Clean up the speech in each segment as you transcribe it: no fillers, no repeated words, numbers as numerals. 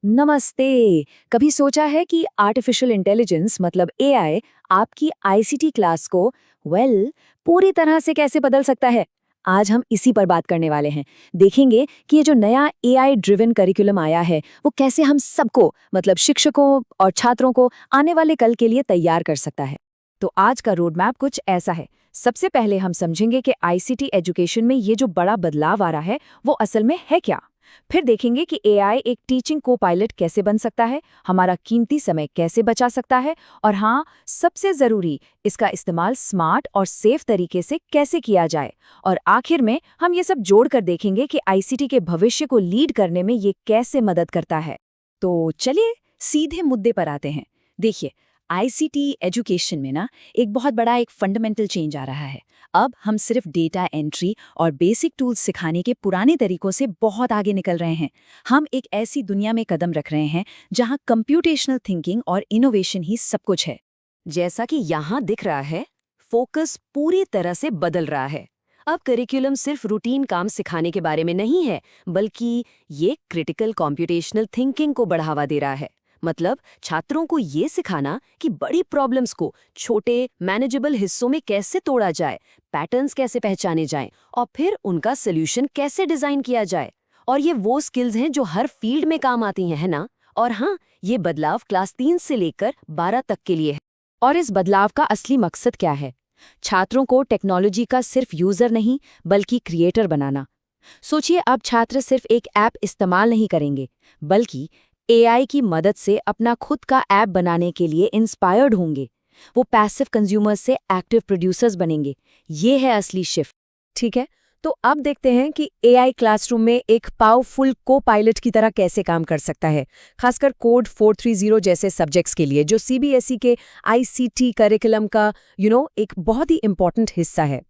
नमस्ते। कभी सोचा है कि आर्टिफिशियल इंटेलिजेंस मतलब एआई आपकी आईसीटी क्लास को पूरी तरह से कैसे बदल सकता है? आज हम इसी पर बात करने वाले हैं। देखेंगे कि ये जो नया एआई ड्रिवन करिकुलम आया है वो कैसे हम सबको मतलब शिक्षकों और छात्रों को आने वाले कल के लिए तैयार कर सकता है। तो आज का रोड मैप कुछ ऐसा है। सबसे पहले हम समझेंगे कि आईसीटी एजुकेशन में ये जो बड़ा बदलाव आ रहा है वो असल में है क्या। फिर देखेंगे कि एआई एक टीचिंग को पायलट कैसे बन सकता है, हमारा कीमती समय कैसे बचा सकता है और हाँ, सबसे ज़रूरी, इसका इस्तेमाल स्मार्ट और सेफ तरीके से कैसे किया जाए। और आखिर में हम ये सब जोड़कर देखेंगे कि आईसीटी के भविष्य को लीड करने में ये कैसे मदद करता है। तो चलिए सीधे मुद्दे पर आते हैं। देखिए, आईसीटी एजुकेशन में ना एक बहुत बड़ा एक फंडामेंटल चेंज आ रहा है। अब हम सिर्फ डेटा एंट्री और बेसिक टूल्स सिखाने के पुराने तरीकों से बहुत आगे निकल रहे हैं। हम एक ऐसी दुनिया में कदम रख रहे हैं जहां कंप्यूटेशनल थिंकिंग और इनोवेशन ही सब कुछ है। जैसा कि यहाँ दिख रहा है, फोकस पूरी तरह से बदल रहा है। अब करिकुलम सिर्फ रूटीन काम सिखाने के बारे में नहीं है, बल्कि ये क्रिटिकल कंप्यूटेशनल थिंकिंग को बढ़ावा दे रहा है। मतलब छात्रों को ये सिखाना कि बड़ी प्रॉब्लम्स को छोटे मैनेजेबल हिस्सों में कैसे तोड़ा जाए, पैटर्न्स कैसे पहचाने जाएं और फिर उनका सॉल्यूशन कैसे डिजाइन किया जाए। और ये वो स्किल्स हैं जो हर फील्ड में काम आती हैं, है ना? और हाँ, ये बदलाव क्लास 3 से लेकर 12 तक के लिए है। और इस बदलाव का असली मकसद क्या है? छात्रों को टेक्नोलॉजी का सिर्फ यूजर नहीं बल्कि क्रिएटर बनाना। सोचिए, अब छात्र सिर्फ एक ऐप इस्तेमाल नहीं करेंगे, बल्कि एआई की मदद से अपना खुद का ऐप बनाने के लिए इंस्पायर्ड होंगे। वो पैसिव कंज्यूमर्स से एक्टिव प्रोड्यूसर्स बनेंगे। ये है असली शिफ्ट। ठीक है, तो अब देखते हैं कि एआई क्लासरूम में एक पावरफुल को पायलट की तरह कैसे काम कर सकता है, खासकर कोड 430 जैसे सब्जेक्ट्स के लिए, जो सीबीएसई के आईसीटी करिकुलम का एक बहुत ही इंपॉर्टेंट हिस्सा है।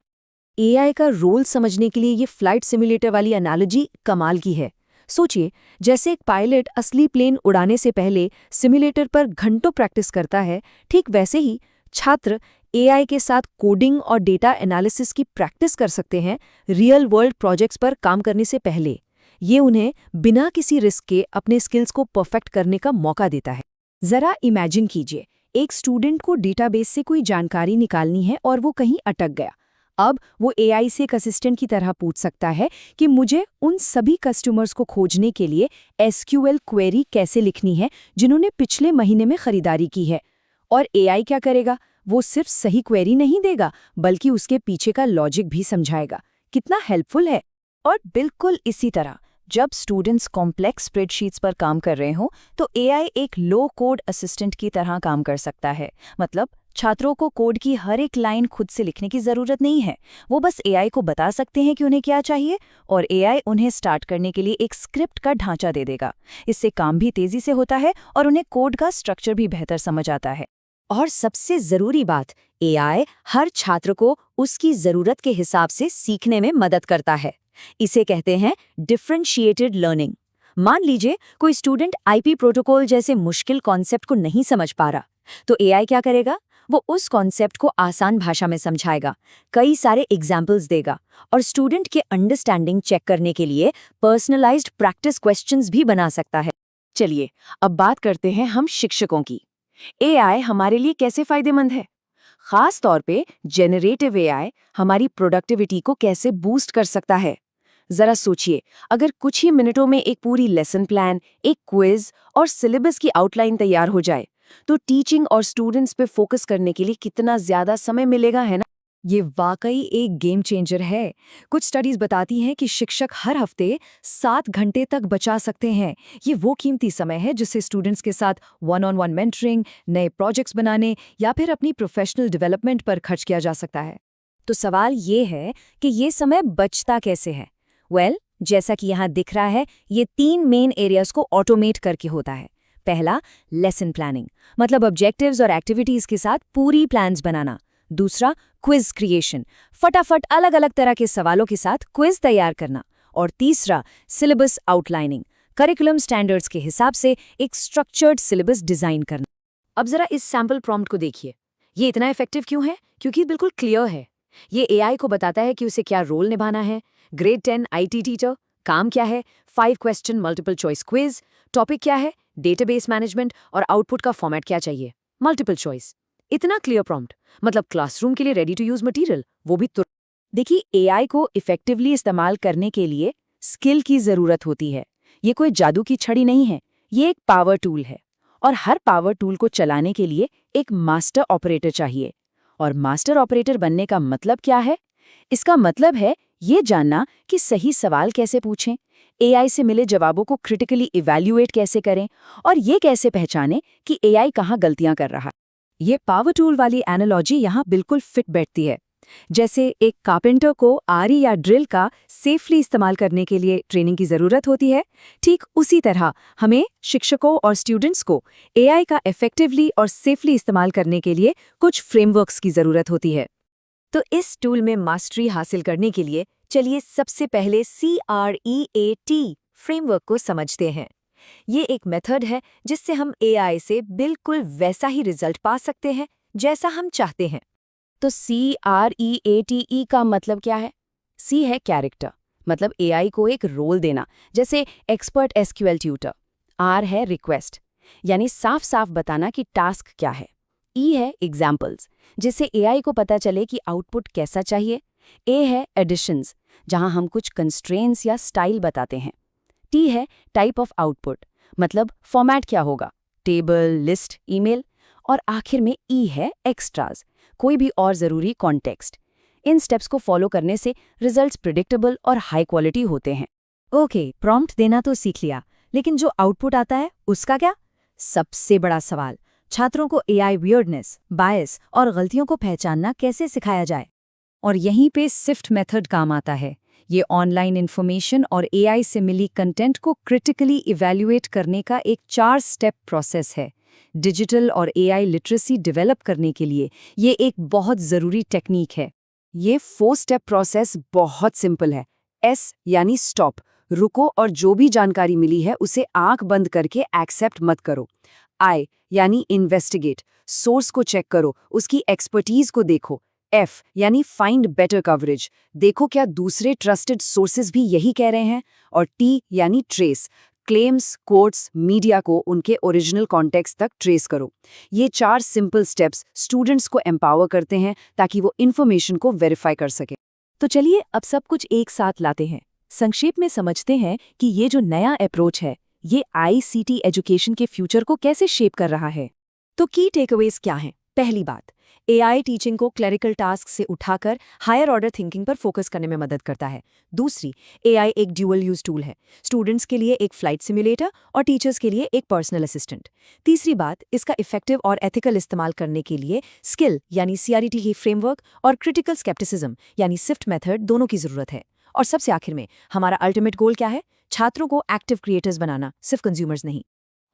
एआई का रोल समझने के लिए ये फ्लाइट सिमुलेटर वाली एनालॉजी कमाल की है। सोचिए, जैसे एक पायलट असली प्लेन उड़ाने से पहले सिमुलेटर पर घंटों प्रैक्टिस करता है, ठीक वैसे ही छात्र एआई के साथ कोडिंग और डेटा एनालिसिस की प्रैक्टिस कर सकते हैं रियल वर्ल्ड प्रोजेक्ट्स पर काम करने से पहले। ये उन्हें बिना किसी रिस्क के अपने स्किल्स को परफेक्ट करने का मौका देता है। जरा इमेजिन कीजिए, एक स्टूडेंट को डेटाबेस से कोई जानकारी निकालनी है और वो कहीं अटक गया। अब वो एआई से एक असिस्टेंट की तरह पूछ सकता है कि मुझे उन सभी कस्टमर्स को खोजने के लिए एसक्यूएल क्वेरी कैसे लिखनी है जिन्होंने पिछले महीने में खरीदारी की है। और एआई क्या करेगा? वो सिर्फ सही क्वेरी नहीं देगा, बल्कि उसके पीछे का लॉजिक भी समझाएगा। कितना हेल्पफुल है। और बिल्कुल इसी तरह जब स्टूडेंट्स कॉम्प्लेक्स स्प्रेडशीट्स पर काम कर रहे हों, तो एआई एक लो कोड असिस्टेंट की तरह काम कर सकता है। मतलब छात्रों को कोड की हर एक लाइन खुद से लिखने की जरूरत नहीं है। वो बस एआई को बता सकते हैं कि उन्हें क्या चाहिए, और एआई उन्हें स्टार्ट करने के लिए एक स्क्रिप्ट का ढांचा दे देगा। इससे काम भी तेजी से होता है और उन्हें कोड का स्ट्रक्चर भी बेहतर समझ आता है। और सबसे जरूरी बात, एआई हर छात्र को उसकी जरूरत के हिसाब से सीखने में मदद करता है। इसे कहते हैं डिफरेंशिएटेड लर्निंग। मान लीजिए कोई स्टूडेंट आईपी प्रोटोकॉल जैसे मुश्किल कॉन्सेप्ट को नहीं समझ पा रहा, तो एआई क्या करेगा? वो उस कॉन्सेप्ट को आसान भाषा में समझाएगा, कई सारे एग्जाम्पल्स देगा और स्टूडेंट के अंडरस्टैंडिंग चेक करने के लिए पर्सनलाइज्ड प्रैक्टिस क्वेश्चंस भी बना सकता है। चलिए, अब बात करते हैं हम शिक्षकों की। एआई हमारे लिए कैसे फायदेमंद है? खास तौर पे जेनरेटिव एआई हमारी प्रोडक्टिविटी को कैसे बूस्ट कर सकता है। जरा सोचिए, अगर कुछ ही मिनटों में एक पूरी लेसन प्लान, एक क्विज और सिलेबस की आउटलाइन तैयार हो जाए, तो टीचिंग और स्टूडेंट्स पे फोकस करने के लिए कितना ज्यादा समय मिलेगा, है ना? ये वाकई एक गेम चेंजर है। कुछ स्टडीज बताती हैं कि शिक्षक हर हफ्ते 7 घंटे तक बचा सकते हैं। ये वो कीमती समय है जिससे स्टूडेंट्स के साथ वन ऑन वन मेंटरिंग, नए प्रोजेक्ट्स बनाने या फिर अपनी प्रोफेशनल डेवलपमेंट पर खर्च किया जा सकता है। तो सवाल ये है कि ये समय बचता कैसे है? जैसा कि यहाँ दिख रहा है, ये 3 मेन एरियाज को ऑटोमेट करके होता है। पहला, लेसन प्लानिंग, मतलब ऑब्जेक्टिव्स और एक्टिविटीज के साथ पूरी प्लान्स बनाना। दूसरा, क्विज क्रिएशन, फटाफट अलग अलग तरह के सवालों के साथ क्विज तैयार करना। और तीसरा, सिलेबस आउटलाइनिंग, करिकुलम स्टैंडर्ड्स के हिसाब से एक स्ट्रक्चर्ड सिलेबस डिजाइन करना। अब जरा इस सैम्पल प्रॉम्प्ट को देखिए। ये इतना इफेक्टिव क्यों है? क्योंकि बिल्कुल क्लियर है। ये एआई को बताता है कि उसे क्या रोल निभाना है। ग्रेड 10 आईटी टीचर, काम क्या है? 5 question multiple choice quiz. Topic क्या है? डेटाबेस मैनेजमेंट और आउटपुट का फॉर्मेट क्या चाहिए, मल्टीपल चॉइस। इतना क्लियर प्रॉम्प्ट, मतलब क्लासरूम के लिए रेडी टू यूज मटेरियल, वो भी तुरंत। देखिए, एआई को इफेक्टिवली इस्तेमाल करने के लिए स्किल की जरूरत होती है। ये कोई जादू की छड़ी नहीं है, ये एक पावर टूल है। और हर पावर टूल को चलाने के लिए एक मास्टर ऑपरेटर चाहिए। और मास्टर ऑपरेटर बनने का मतलब क्या है? इसका मतलब है ये जानना कि सही सवाल कैसे पूछें, एआई से मिले जवाबों को क्रिटिकली इवैल्यूएट कैसे करें, और ये कैसे पहचानें कि एआई कहाँ गलतियां कर रहा है। ये पावर टूल वाली एनालॉजी यहाँ बिल्कुल फिट बैठती है। जैसे एक कारपेंटर को आरी या ड्रिल का सेफली इस्तेमाल करने के लिए ट्रेनिंग की ज़रूरत होती है, ठीक उसी तरह हमें शिक्षकों और स्टूडेंट्स को एआई का इफेक्टिवली और सेफली इस्तेमाल करने के लिए कुछ फ्रेमवर्क्स की ज़रूरत होती है। तो इस टूल में मास्टरी हासिल करने के लिए चलिए सबसे पहले CREAT फ्रेमवर्क को समझते हैं। ये एक मेथड है जिससे हम एआई से बिल्कुल वैसा ही रिजल्ट पा सकते हैं जैसा हम चाहते हैं। तो CREATE का मतलब क्या है? C है कैरेक्टर, मतलब एआई को एक रोल देना, जैसे एक्सपर्ट SQL ट्यूटर। R है रिक्वेस्ट, यानी साफ साफ बताना कि टास्क क्या है। E है एग्जाम्पल्स, जिससे एआई को पता चले कि आउटपुट कैसा चाहिए। A है एडिशंस, जहां हम कुछ कंस्ट्रेंट्स या स्टाइल बताते हैं। T है टाइप ऑफ आउटपुट, मतलब फॉर्मेट क्या होगा, टेबल, लिस्ट, ईमेल। और आखिर में E है एक्स्ट्रास, कोई भी और ज़रूरी कॉन्टेक्स्ट। इन स्टेप्स को फॉलो करने से रिजल्ट्स प्रिडिक्टेबल और हाई क्वालिटी होते हैं। ओके, प्रॉम्प्ट देना तो सीख लिया, लेकिन जो आउटपुट आता है उसका क्या? सबसे बड़ा सवाल, छात्रों को एआई वियर्डनेस, बायस और गलतियों को पहचानना कैसे सिखाया जाए? और यहीं पे सिफ्ट मेथड काम आता है। ये ऑनलाइन इन्फॉर्मेशन और एआई से मिली कंटेंट को क्रिटिकली इवैल्यूएट करने का एक 4 स्टेप प्रोसेस है। डिजिटल और एआई लिटरेसी डेवलप करने के लिए ये एक बहुत ज़रूरी टेक्निक है। ये 4 स्टेप प्रोसेस बहुत सिंपल है। S यानी स्टॉप, रुको और जो भी जानकारी मिली है उसे आंख बंद करके एक्सेप्ट मत करो। I यानी इन्वेस्टिगेट, सोर्स को चेक करो, उसकी एक्सपर्टीज को देखो। F यानी फाइंड बेटर कवरेज, देखो क्या दूसरे ट्रस्टेड सोर्सेज भी यही कह रहे हैं। और T यानी ट्रेस, क्लेम्स, कोट्स, मीडिया को उनके ओरिजिनल कॉन्टेक्स्ट तक ट्रेस करो। ये 4 सिंपल स्टेप्स स्टूडेंट्स को एम्पावर करते हैं ताकि वो इन्फॉर्मेशन को वेरीफाई कर सके। तो चलिए अब सब कुछ एक साथ लाते हैं, संक्षेप में समझते हैं कि ये जो नया अप्रोच है, ये ICT एजुकेशन के फ्यूचर को कैसे शेप कर रहा है। तो की टेकअवेज क्या हैं? पहली बात, एआई टीचिंग को क्लरिकल टास्क से उठाकर हायर ऑर्डर थिंकिंग पर फोकस करने में मदद करता है। दूसरी, एआई एक ड्यूअल यूज टूल है, स्टूडेंट्स के लिए एक फ्लाइट सिमुलेटर और टीचर्स के लिए एक पर्सनल असिस्टेंट। तीसरी बात, इसका इफेक्टिव और एथिकल इस्तेमाल करने के लिए स्किल यानी CREAT की फ्रेमवर्क और क्रिटिकल स्केप्टिसिज्म यानी सिफ्ट मेथड दोनों की जरूरत है। और सबसे आखिर में हमारा अल्टीमेट गोल क्या है? छात्रों को एक्टिव क्रिएटर्स बनाना, सिर्फ कंज्यूमर्स नहीं।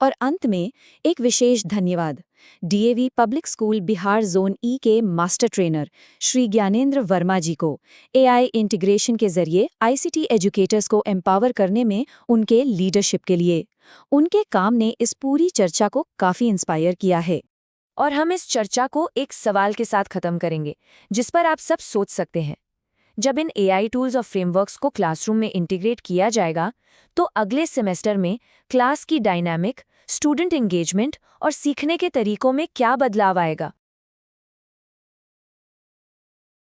और अंत में एक विशेष धन्यवाद DAV public school Bihar zone E के मास्टर ट्रेनर श्री ज्ञानेंद्र वर्मा जी को एआई इंटीग्रेशन के जरिए ICT एजुकेटर्स को एम्पावर करने में उनके लीडरशिप के लिए। उनके काम ने इस पूरी चर्चा को काफ़ी इंस्पायर किया है। और हम इस चर्चा को एक सवाल के साथ खत्म करेंगे, जिस पर आप सब सोच सकते हैं। जब इन एआई टूल्स और फ्रेमवर्क्स को क्लासरूम में इंटीग्रेट किया जाएगा, तो अगले सेमेस्टर में क्लास की डायनामिक, स्टूडेंट एंगेजमेंट और सीखने के तरीकों में क्या बदलाव आएगा?